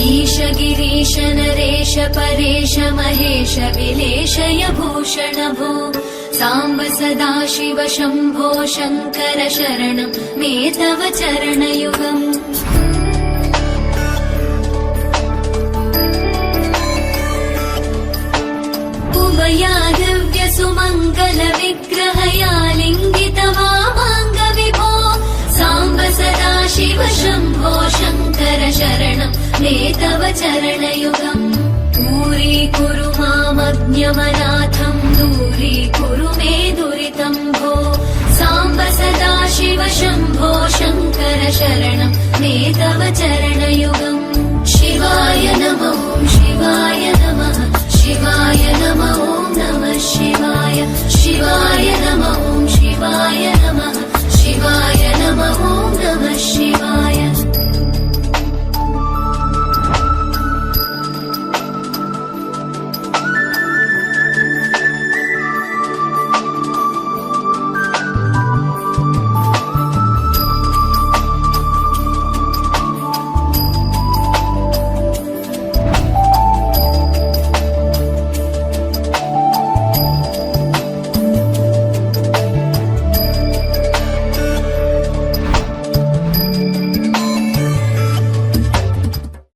ईश गिरीश नरेश परेश महेश विलेशय भूषण भो साम्ब सदाशिव शम्भो शङ्कर शरणं मे तव चरणयुगम् उमया दिव्य सुमङ्गल विग्रहया लिङ्गित वामाङ्ग विभो साम्ब सदाशिव शम्भो शङ्कर शरणं मे तव चरणयुगम् दूरीकुरु मामज्ञमनाथं दूरीकुरु मे दुरितं भो साम्ब सदाशिव शम्भो शङ्कर शरणं मे तव चरणयुगम् शिवाय नमः शिवाय नमः शिवाय नमः नमः शिवाय शिवाय नमः शिवाय नमः शिवाय नमः नमः शिवाय